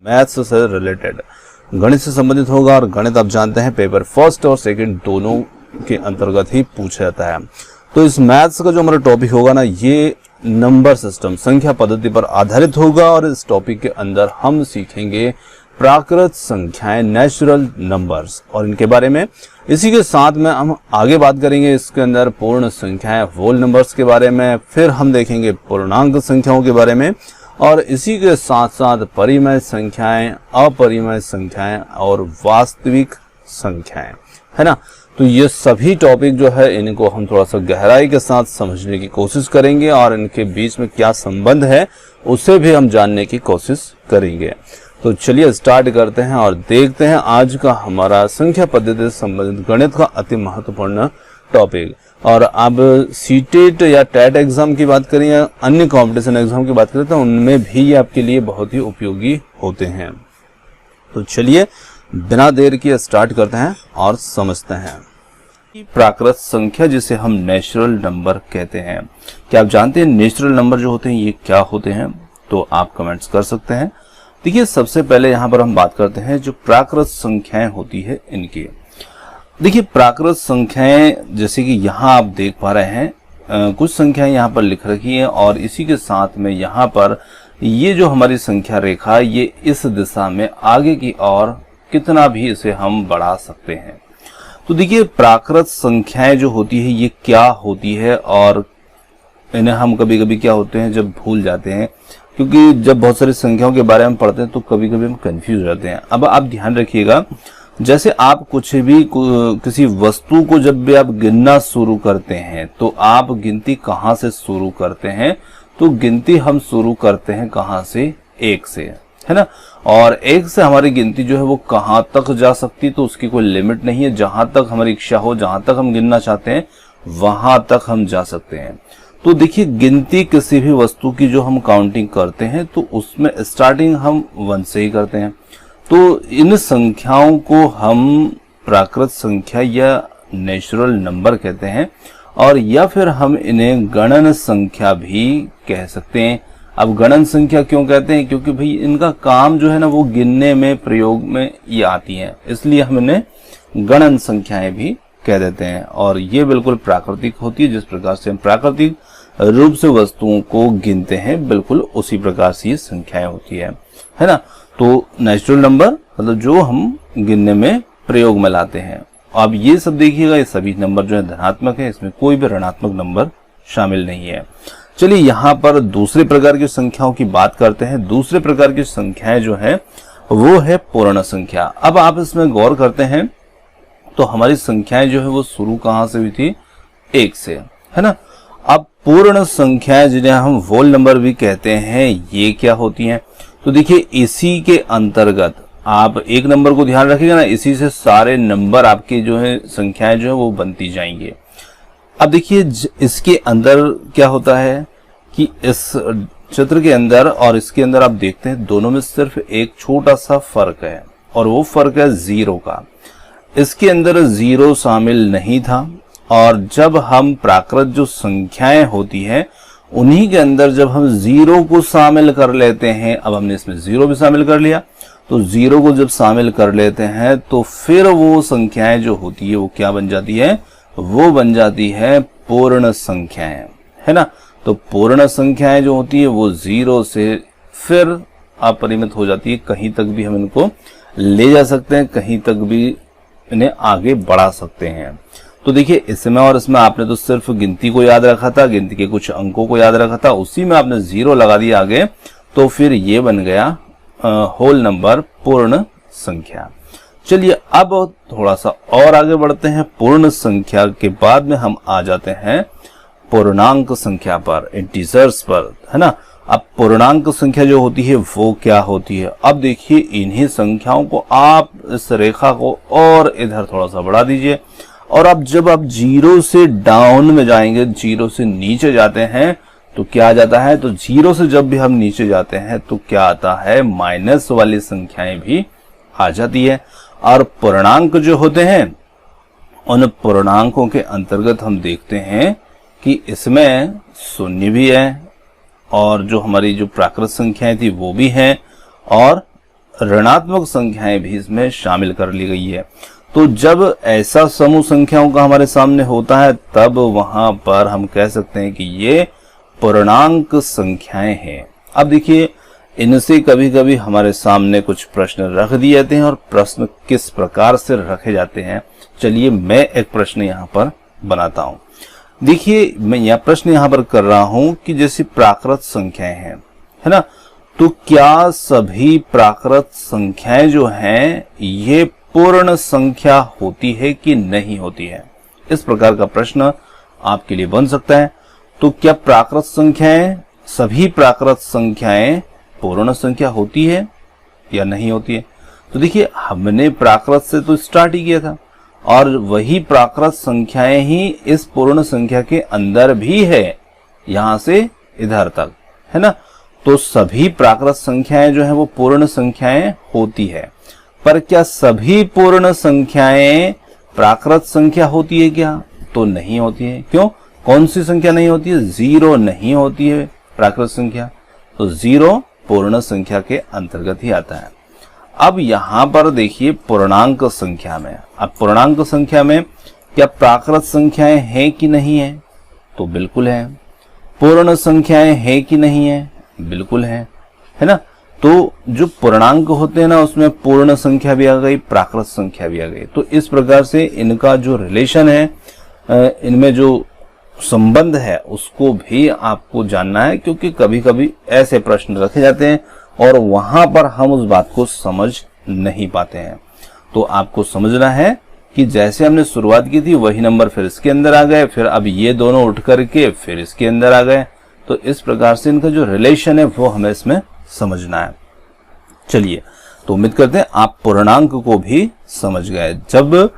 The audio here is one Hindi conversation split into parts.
मैथ्स से रिलेटेड गणित से संबंधित होगा। और गणित आप जानते हैं पेपर फर्स्ट और सेकंड दोनों के अंतर्गत ही पूछा जाता है। तो इस मैथ्स का जो हमारा टॉपिक होगा ना, ये नंबर सिस्टम संख्या पद्धति पर आधारित होगा। और इस टॉपिक के अंदर हम सीखेंगे प्राकृत संख्याएं, नेचुरल नंबर्स और इनके बारे में। इसी के साथ में हम आगे बात करेंगे इसके अंदर पूर्ण संख्याएं, होल नंबर्स के बारे में। फिर हम देखेंगे पूर्णांक संख्याओं के बारे में और इसी के साथ साथ परिमेय संख्याएं, अपरिमेय संख्याएं और वास्तविक संख्याएं, है ना। तो ये सभी टॉपिक जो है इनको हम थोड़ा सा गहराई के साथ समझने की कोशिश करेंगे और इनके बीच में क्या संबंध है उसे भी हम जानने की कोशिश करेंगे। तो चलिए स्टार्ट करते हैं और देखते हैं आज का हमारा संख्या पद्धति से संबंधित गणित का अति महत्वपूर्ण टॉपिक। और अब सीटेट या टेट एग्जाम की बात करें या अन्य कंपटीशन एग्जाम की बात करें तो उनमें भी ये आपके लिए बहुत ही उपयोगी होते हैं। तो चलिए बिना देर किए स्टार्ट करते हैं और समझते हैं प्राकृत संख्या जिसे हम नेचुरल नंबर कहते हैं। क्या आप जानते हैं नेचुरल नंबर जो होते हैं ये क्या होते हैं? तो आप कमेंट्स कर सकते हैं। देखिए सबसे पहले यहाँ पर हम बात करते हैं जो प्राकृत संख्याएं होती है इनकी। देखिए प्राकृत संख्याएं जैसे कि यहाँ आप देख पा रहे हैं कुछ संख्याएं यहाँ पर लिख रखी हैं और इसी के साथ में यहाँ पर ये जो हमारी संख्या रेखा ये इस दिशा में आगे की ओर कितना भी इसे हम बढ़ा सकते हैं। तो देखिए प्राकृत संख्याएं जो होती है ये क्या होती है और इन्हें हम कभी कभी क्या होते हैं जब भूल जाते हैं, क्योंकि जब बहुत सारी संख्याओं के बारे में पढ़ते हैं तो कभी कभी हम कंफ्यूज हो जाते हैं। अब आप ध्यान रखिएगा, जैसे आप कुछ भी किसी वस्तु को जब भी आप गिनना शुरू करते हैं तो आप गिनती कहाँ से शुरू करते हैं? तो गिनती हम शुरू करते हैं कहाँ से? एक से, है ना। और एक से हमारी गिनती जो है वो कहाँ तक जा सकती, तो उसकी कोई लिमिट नहीं है। जहां तक हमारी इच्छा हो, जहां तक हम गिनना चाहते हैं वहां तक हम जा सकते हैं। तो देखिए गिनती किसी भी वस्तु की जो हम काउंटिंग करते हैं तो उसमें स्टार्टिंग हम 1 से ही करते हैं। तो इन संख्याओं को हम प्राकृत संख्या या नेचुरल नंबर कहते हैं और या फिर हम इन्हें गणन संख्या भी कह सकते हैं। अब गणन संख्या क्यों कहते हैं? क्योंकि भाई इनका काम जो है ना वो गिनने में, प्रयोग में ये आती हैं, इसलिए हम इन्हें गणन संख्याएं भी कह देते हैं। और ये बिल्कुल प्राकृतिक होती है, जिस प्रकार से हम प्राकृतिक रूप से वस्तुओं को गिनते हैं बिल्कुल उसी प्रकार से ये संख्याएं होती है ना। तो नेचुरल नंबर मतलब जो हम गिनने में, प्रयोग में लाते हैं। अब ये सब देखिएगा, ये सभी नंबर जो है धनात्मक है, इसमें कोई भी ऋणात्मक नंबर शामिल नहीं है। चलिए यहाँ पर दूसरे प्रकार की संख्याओं की बात करते हैं। दूसरे प्रकार की संख्याएं जो है वो है पूर्ण संख्या। अब आप इसमें गौर करते हैं तो हमारी संख्याएं जो है वो शुरू कहाँ से हुई थी? 1 से, है ना। अब पूर्ण संख्याएं जिन्हें हम होल नंबर भी कहते हैं ये क्या होती हैं? तो देखिए इसी के अंतर्गत आप एक नंबर को ध्यान रखिएगा ना, इसी से सारे नंबर आपके जो है संख्याएं जो है वो बनती जाएंगे। अब देखिए इसके अंदर क्या होता है कि इस चित्र के अंदर और इसके अंदर आप देखते हैं दोनों में सिर्फ एक छोटा सा फर्क है और वो फर्क है 0 का। इसके अंदर 0 शामिल नहीं था और जब हम प्राकृत जो संख्याएं होती हैं उन्हीं के अंदर जब हम 0 को शामिल कर लेते हैं, अब हमने इसमें 0 भी शामिल कर लिया, तो 0 को जब शामिल कर लेते हैं तो फिर वो संख्याएं जो होती है वो क्या बन जाती है? वो बन जाती है पूर्ण संख्याएं, है ना। तो पूर्ण संख्याएं जो होती है वो 0 से फिर अपरिमित हो जाती है, कहीं तक भी हम इनको ले जा सकते हैं, कहीं तक भी इन्हें आगे बढ़ा सकते हैं। तो देखिए इसमें और इसमें आपने तो सिर्फ गिनती को याद रखा था, गिनती के कुछ अंकों को याद रखा था, उसी में आपने 0 लगा दिया आगे, तो फिर ये बन गया होल नंबर, पूर्ण संख्या। चलिए अब थोड़ा सा और आगे बढ़ते हैं। पूर्ण संख्या के बाद में हम आ जाते हैं पूर्णांक संख्या पर, इंटीजर्स पर, है ना। अब पूर्णांक संख्या जो होती है वो क्या होती है? अब देखिए इन्हीं संख्याओं को आप इस रेखा को और इधर थोड़ा सा बढ़ा दीजिए और अब जब आप 0 से डाउन में जाएंगे, 0 से नीचे जाते हैं तो क्या आ जाता है? तो 0 से जब भी हम नीचे जाते हैं तो क्या आता है? माइनस वाली संख्याएं भी आ जाती है। और पूर्णांक जो होते हैं उन पूर्णांकों के अंतर्गत हम देखते हैं कि इसमें 0 भी है और जो हमारी जो प्राकृत संख्याएं थी वो भी हैं और ऋणात्मक संख्याएं भी इसमें शामिल कर ली गई है। तो जब ऐसा समूह संख्याओं का हमारे सामने होता है तब वहां पर हम कह सकते हैं कि ये पूर्णांक संख्याएं हैं। अब देखिए, इनसे कभी कभी हमारे सामने कुछ प्रश्न रख दिए जाते हैं, और प्रश्न किस प्रकार से रखे जाते हैं, चलिए मैं एक प्रश्न यहाँ पर बनाता हूँ। देखिए, मैं यह प्रश्न यहाँ पर कर रहा हूं कि जैसे प्राकृत संख्याएं हैं, है ना, तो क्या सभी प्राकृत संख्याएं जो हैं ये पूर्ण संख्या होती है कि नहीं होती है? इस प्रकार का प्रश्न आपके लिए बन सकता है। तो क्या प्राकृत संख्याएं, सभी प्राकृत संख्याएं पूर्ण संख्या होती है या नहीं होती है? तो देखिए, हमने प्राकृत से तो स्टार्ट ही किया था, और वही प्राकृत संख्याएं ही इस पूर्ण संख्या के अंदर भी है, यहां से इधर तक, है ना। तो सभी प्राकृत संख्याएं जो है वो पूर्ण संख्याएं होती है, पर क्या सभी पूर्ण संख्याएं प्राकृत संख्या होती है क्या? तो नहीं होती है। क्यों? कौन सी संख्या नहीं होती है? 0 नहीं होती है प्राकृत संख्या, तो 0 पूर्ण संख्या के अंतर्गत ही आता है। अब यहां पर देखिए, पूर्णांक संख्या में, अब पूर्णांक संख्या में क्या प्राकृत संख्याएं हैं कि नहीं है? तो बिल्कुल है। पूर्ण संख्याएं हैं कि नहीं है? बिल्कुल है ना। तो जो पूर्णांक होते हैं ना, उसमें पूर्ण संख्या भी आ गई, प्राकृत संख्या भी आ गई। तो इस प्रकार से इनका जो रिलेशन है, इनमें जो संबंध है, उसको भी आपको जानना है, क्योंकि कभी कभी ऐसे प्रश्न रखे जाते हैं और वहां पर हम उस बात को समझ नहीं पाते हैं। तो आपको समझना है कि जैसे हमने शुरुआत की थी वही नंबर फिर इसके अंदर आ गए, फिर अब ये दोनों उठ करके फिर इसके अंदर आ गए। तो इस प्रकार से इनका जो रिलेशन है वो हमें इसमें समझना है। चलिए, तो उम्मीद करते हैं आप पूर्णांक को भी समझ गए। जब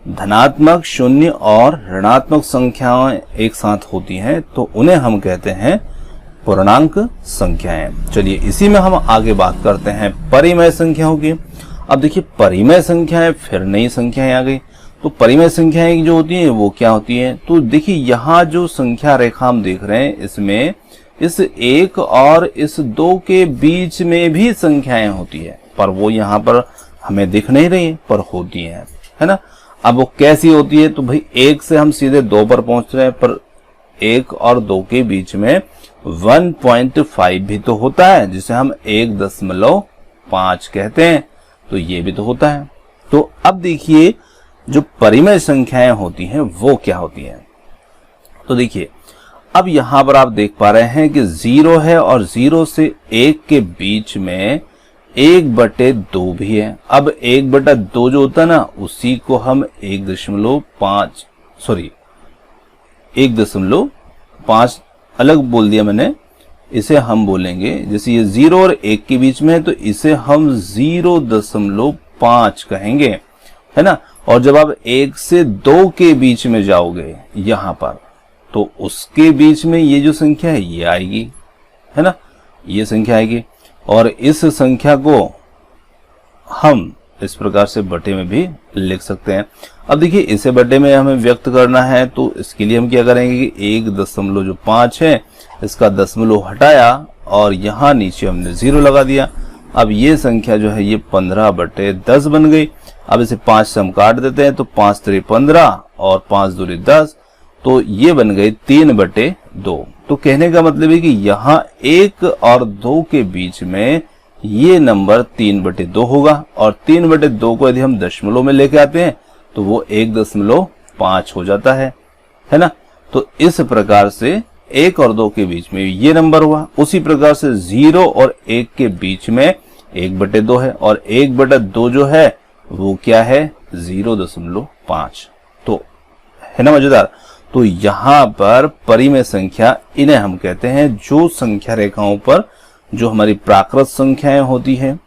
धनात्मक, शून्य और ऋणात्मक संख्याएं एक साथ होती हैं तो उन्हें हम कहते हैं पूर्णांक संख्याएं। चलिए, इसी में हम आगे बात करते हैं परिमेय संख्याओं की। अब देखिए, परिमेय संख्याएं, फिर नई संख्याएं आ गई। तो परिमेय संख्याएं जो होती हैं वो क्या होती हैं? तो देखिए, यहाँ जो संख्या रेखा हम देख रहे हैं, इसमें इस 1 और इस 2 के बीच में भी संख्याएं होती है, पर वो यहाँ पर हमें दिख नहीं रही है, पर होती है ना। अब वो कैसी होती है? तो भाई 1 से हम सीधे 2 पर पहुंच रहे हैं, पर 1 और 2 के बीच में 1.5 भी तो होता है, जिसे हम 1.5 कहते हैं। तो ये भी तो होता है। तो अब देखिए, जो परिमेय संख्याएं होती हैं वो क्या होती हैं? तो देखिए, अब यहां पर आप देख पा रहे हैं कि 0 है और 0 से 1 के बीच में 1/2 भी है। अब 1/2 जो होता है ना, उसी को हम 1.5 अलग बोल दिया मैंने, इसे हम बोलेंगे, जैसे ये 0 और 1 के बीच में है तो इसे हम 0.5 कहेंगे, है ना। और जब आप 1 से 2 के बीच में जाओगे यहां पर, तो उसके बीच में ये जो संख्या है ये आएगी, है ना, ये संख्या आएगी। और इस संख्या को हम इस प्रकार से बटे में भी लिख सकते हैं। अब देखिए, इसे बटे में हमें व्यक्त करना है, तो इसके लिए हम क्या करेंगे कि 1.5 है, इसका दशमलव हटाया और यहाँ नीचे हमने 0 लगा दिया। अब ये संख्या जो है ये 15/10 बन गई। अब इसे 5 से हम काट देते हैं, तो 5 3 15 और 5 2 10, तो ये बन गई 3/2। तो कहने का मतलब है कि यहाँ 1 और 2 के बीच में ये नंबर 3/2 होगा, और 3/2 को यदि हम दशमलव में लेके आते हैं तो वो 1.5 हो जाता है ना। तो इस प्रकार से 1 और 2 के बीच में ये नंबर हुआ। उसी प्रकार से 0 और 1 के बीच में 1/2 है, और 1/2 जो है वो क्या है? 0.5। तो है ना मजेदार। तो यहां पर परिमेय संख्या, इन्हें हम कहते हैं जो संख्या रेखाओं पर जो हमारी प्राकृत संख्याएं होती है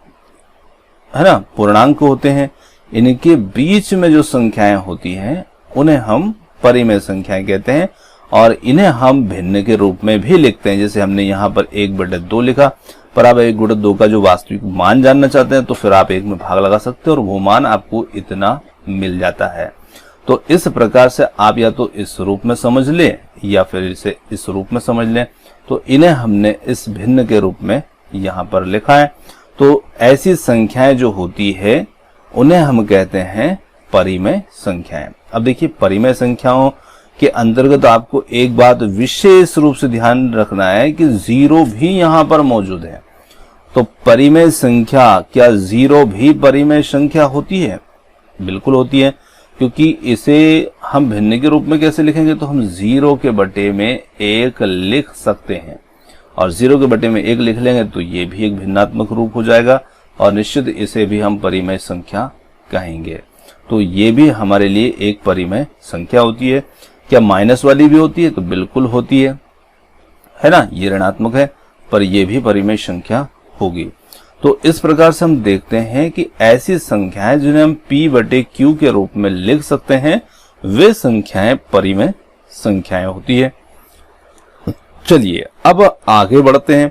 ना, पूर्णांक होते हैं, इनके बीच में जो संख्याएं होती हैं उन्हें हम परिमेय संख्याएं कहते हैं। और इन्हें हम भिन्न के रूप में भी लिखते हैं, जैसे हमने यहाँ पर 1/2 लिखा, पर आप 1/2 का जो वास्तविक मान जानना चाहते हैं तो फिर आप 1 में भाग लगा सकते हैं और वो मान आपको इतना मिल जाता है। तो इस प्रकार से आप या तो इस रूप में समझ लें या फिर इसे इस रूप में समझ लें। तो इन्हें हमने इस भिन्न के रूप में यहाँ पर लिखा है। तो ऐसी संख्याएं जो होती है उन्हें हम कहते हैं परिमेय संख्याएं। अब देखिए, परिमेय संख्याओं के अंतर्गत आपको एक बात विशेष रूप से ध्यान रखना है कि जीरो भी यहां पर मौजूद है। तो परिमेय संख्या, क्या जीरो भी परिमेय संख्या होती है? बिल्कुल होती है, क्योंकि इसे हम भिन्न के रूप में कैसे लिखेंगे? तो हम 0 के बटे में 1 लिख सकते हैं, और 0 के बटे में 1 लिख लेंगे तो ये भी एक भिन्नात्मक रूप हो जाएगा, और निश्चित इसे भी हम परिमेय संख्या कहेंगे। तो ये भी हमारे लिए एक परिमेय संख्या होती है। क्या माइनस वाली भी होती है? तो बिल्कुल होती है ना, ये ऋणात्मक है, पर यह भी परिमेय संख्या होगी। तो इस प्रकार से हम देखते हैं कि ऐसी संख्याएं जिन्हें हम p बटे q के रूप में लिख सकते हैं, वे संख्याएं परिमेय संख्याएं होती है। चलिए अब आगे बढ़ते हैं।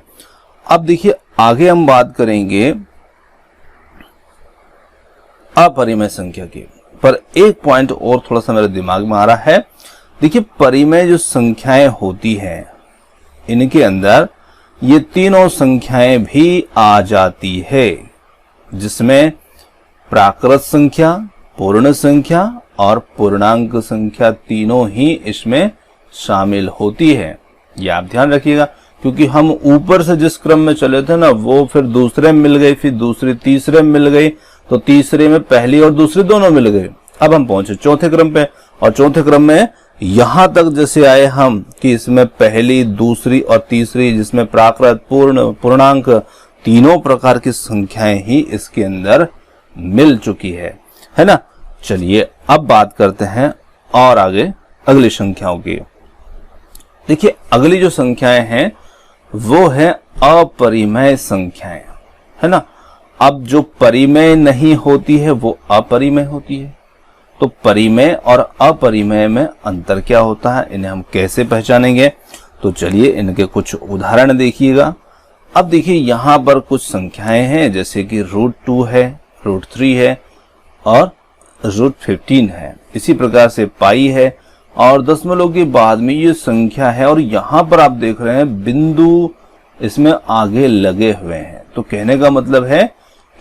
अब देखिए, आगे हम बात करेंगे अपरिमेय संख्या की, पर एक पॉइंट और थोड़ा सा मेरे दिमाग में आ रहा है। देखिए, परिमेय जो संख्याएं होती हैं, इनके अंदर ये तीनों संख्याएं भी आ जाती है, जिसमें प्राकृत संख्या, पूर्ण संख्या और पूर्णांक संख्या तीनों ही इसमें शामिल होती है। ये आप ध्यान रखिएगा, क्योंकि हम ऊपर से जिस क्रम में चले थे ना, वो फिर दूसरे में मिल गई, फिर दूसरी तीसरे में मिल गई, तो तीसरे में पहली और दूसरी दोनों मिल गए। अब हम पहुंचे चौथे क्रम पे, और चौथे क्रम में यहां तक जैसे आए हम कि इसमें पहली, दूसरी और तीसरी, जिसमें प्राकृत, पूर्ण, पूर्णांक तीनों प्रकार की संख्याएं ही इसके अंदर मिल चुकी है ना। चलिए अब बात करते हैं और आगे अगली संख्याओं की। देखिए, अगली जो संख्याएं हैं वो है अपरिमेय संख्याएं, है ना। अब जो परिमेय नहीं होती है वो अपरिमेय होती है। तो परिमेय और अपरिमेय में अंतर क्या होता है, इन्हें हम कैसे पहचानेंगे? तो चलिए इनके कुछ उदाहरण देखिएगा। अब देखिए, यहां पर कुछ संख्याएं हैं, जैसे कि √2 है, √3 है और √15 है। इसी प्रकार से पाई है, और दशमलव के बाद में ये संख्या है, और यहां पर आप देख रहे हैं बिंदु इसमें आगे लगे हुए हैं। तो कहने का मतलब है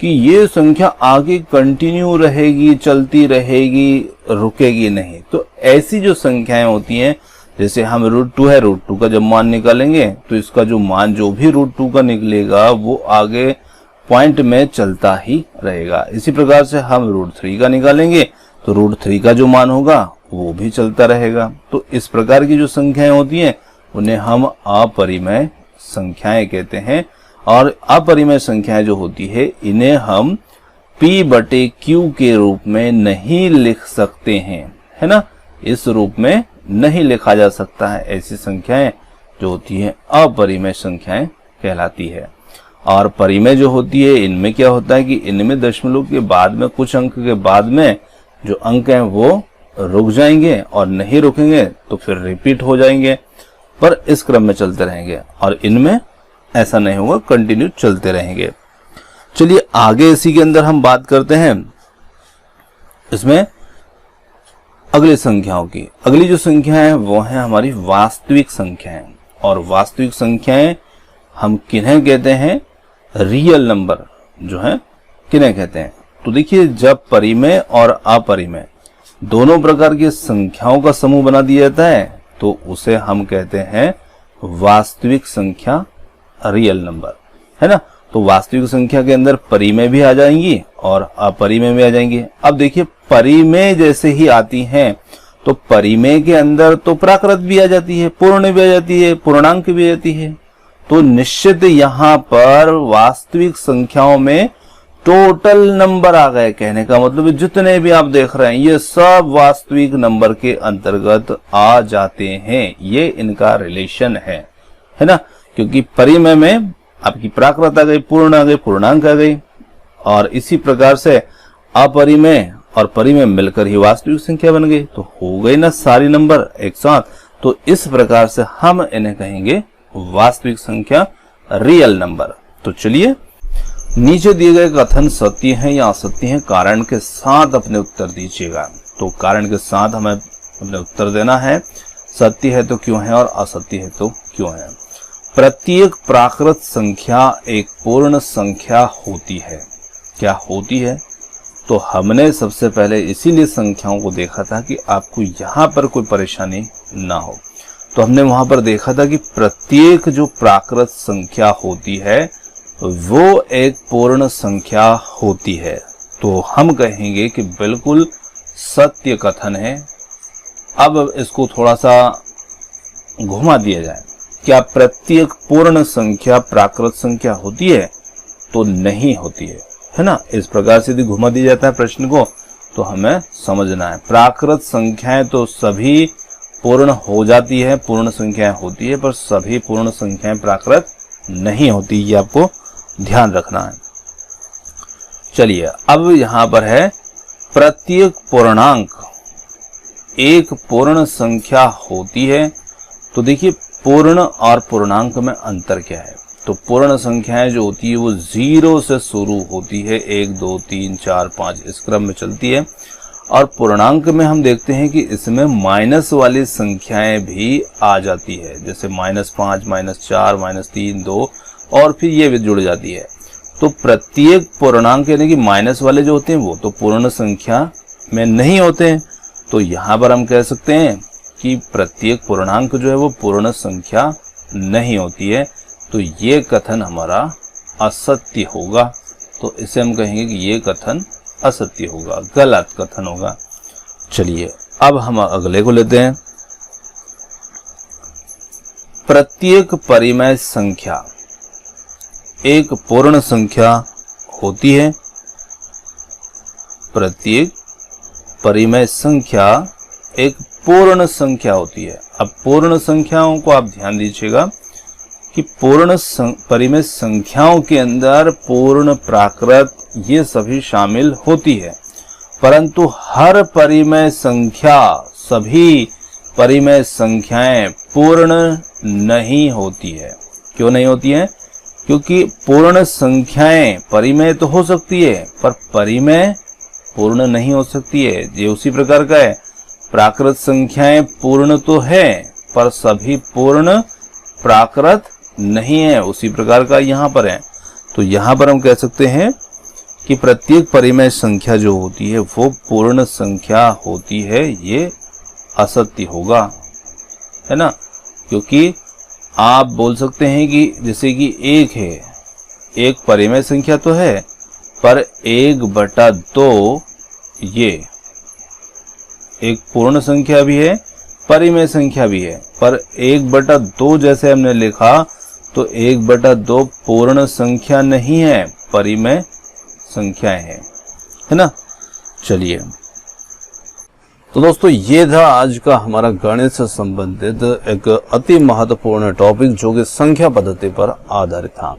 कि ये संख्या आगे कंटिन्यू रहेगी, चलती रहेगी, रुकेगी नहीं। तो ऐसी जो संख्याएं होती हैं, जैसे हम √2 है, √2 का जब मान निकालेंगे तो इसका जो मान जो भी √2 का निकलेगा वो आगे पॉइंट में चलता ही रहेगा। इसी प्रकार से हम √3 का निकालेंगे तो √3 का जो मान होगा वो भी चलता रहेगा। तो इस प्रकार की जो संख्याएं होती हैं उन्हें हम अपरिमेय संख्याएं कहते हैं। और अपरिमेय संख्याएं जो होती है, इन्हें हम p बटे q के रूप में नहीं लिख सकते हैं, है ना। इस रूप में नहीं लिखा जा सकता है। ऐसी संख्याएं जो होती है अपरिमेय संख्याएं कहलाती है। और परिमेय जो होती है, इनमें क्या होता है कि इनमें दशमलव के बाद में, कुछ अंक के बाद में जो अंक हैं वो रुक जाएंगे, और नहीं रुकेंगे तो फिर रिपीट हो जाएंगे, पर इस क्रम में चलते रहेंगे। और इनमें ऐसा नहीं होगा, कंटिन्यू चलते रहेंगे। चलिए आगे इसी के अंदर हम बात करते हैं इसमें अगली संख्याओं की। अगली जो संख्या है वो है हमारी वास्तविक संख्याएं। और वास्तविक संख्याएं हम किन्हें कहते हैं? रियल नंबर जो है किन्हें कहते हैं? तो देखिए, जब परिमेय और अपरिमेय दोनों प्रकार की संख्याओं का समूह बना दिया जाता है तो उसे हम कहते हैं वास्तविक संख्या, रियल नंबर, है ना। तो वास्तविक संख्या के अंदर परिमेय भी आ जाएंगी और अपरिमेय भी आ जाएंगी। अब देखिए, परिमेय जैसे ही आती हैं तो परिमेय के अंदर तो प्राकृत भी आ जाती है, पूर्ण भी आ जाती है, पूर्णांक भी आ जाती है। तो निश्चित यहां पर वास्तविक संख्याओं में टोटल नंबर आ गए। कहने का मतलब जितने भी आप देख रहे हैं ये सब वास्तविक नंबर के अंतर्गत आ जाते हैं। ये इनका रिलेशन है ना। क्योंकि परिमेय में आपकी प्राकृत आ गई, पूर्ण आ गई, पूर्णांक आ गई, और इसी प्रकार से अपरिमेय और परिमेय मिलकर ही वास्तविक संख्या बन गई। तो हो गई ना सारी नंबर एक साथ। तो इस प्रकार से हम इन्हें कहेंगे वास्तविक संख्या, रियल नंबर। तो चलिए, नीचे दिए गए कथन सत्य है या असत्य है, कारण के साथ अपने उत्तर दीजिएगा। तो कारण के साथ हमें अपने उत्तर देना है। सत्य है तो क्यों है और असत्य है तो क्यों है। प्रत्येक प्राकृत संख्या एक पूर्ण संख्या होती है। क्या होती है? तो हमने सबसे पहले इसीलिए संख्याओं को देखा था कि आपको यहां पर कोई परेशानी ना हो। तो हमने वहां पर देखा था कि प्रत्येक जो प्राकृत संख्या होती है वो एक पूर्ण संख्या होती है। तो हम कहेंगे कि बिल्कुल सत्य कथन है। अब इसको थोड़ा सा घुमा दिया जाए, क्या प्रत्येक पूर्ण संख्या प्राकृत संख्या होती है? तो नहीं होती है ना। इस प्रकार से यदि घुमा दिया जाता है प्रश्न को तो हमें समझना है, प्राकृत संख्याएं तो सभी पूर्ण हो जाती है, पूर्ण संख्याएं होती है, पर सभी पूर्ण संख्याएं प्राकृत नहीं होती। ये आपको ध्यान रखना है। चलिए, अब यहां पर है प्रत्येक पूर्णांक एक पूर्ण संख्या होती है। तो देखिए, पूर्ण और पूर्णांक में अंतर क्या है? तो पूर्ण संख्याएं जो होती है वो 0 से शुरू होती है, 1 2 3 4 5 इस क्रम में चलती है। और पूर्णांक में हम देखते हैं कि इसमें माइनस वाली संख्याएं भी आ जाती है, जैसे -5 -4 -3 2 और फिर ये भी जुड़ जाती है। तो प्रत्येक पूर्णांक यानी कि माइनस वाले जो होते हैं वो तो पूर्ण संख्या में नहीं होते हैं। तो यहां पर हम कह सकते हैं कि प्रत्येक पूर्णांक जो है वो पूर्ण संख्या नहीं होती है। तो ये कथन हमारा असत्य होगा। तो इसे हम कहेंगे कि ये कथन असत्य होगा, गलत कथन होगा। चलिए, अब हम अगले को लेते हैं। प्रत्येक परिमेय संख्या एक पूर्ण संख्या होती है। प्रत्येक परिमेय संख्या एक पूर्ण संख्या होती है। अब पूर्ण संख्याओं को आप ध्यान दीजिएगा कि पूर्ण परिमेय संख्याओं के अंदर पूर्ण, प्राकृत ये सभी शामिल होती है, परंतु हर परिमेय संख्या, सभी परिमेय संख्याएं पूर्ण नहीं होती है। क्यों नहीं होती है? क्योंकि पूर्ण संख्याएं परिमेय तो हो सकती है पर परिमेय पूर्ण नहीं हो सकती है। ये उसी प्रकार का है, प्राकृत संख्याएं पूर्ण तो है पर सभी पूर्ण प्राकृत नहीं है, उसी प्रकार का यहाँ पर है। तो यहाँ पर हम कह सकते हैं कि प्रत्येक परिमेय संख्या जो होती है वो पूर्ण संख्या होती है। ये असत्य होगा, है ना। क्योंकि आप बोल सकते हैं कि जैसे कि 1 है, एक परिमेय संख्या तो है पर 1/2 ये एक पूर्ण संख्या भी है, परिमेय संख्या भी है। पर 1/2 जैसे हमने लिखा तो 1/2 पूर्ण संख्या नहीं है, परिमेय संख्याएं हैं, है ना। चलिए, तो दोस्तों ये था आज का हमारा गणित से संबंधित एक अति महत्वपूर्ण टॉपिक जो कि संख्या पद्धति पर आधारित था।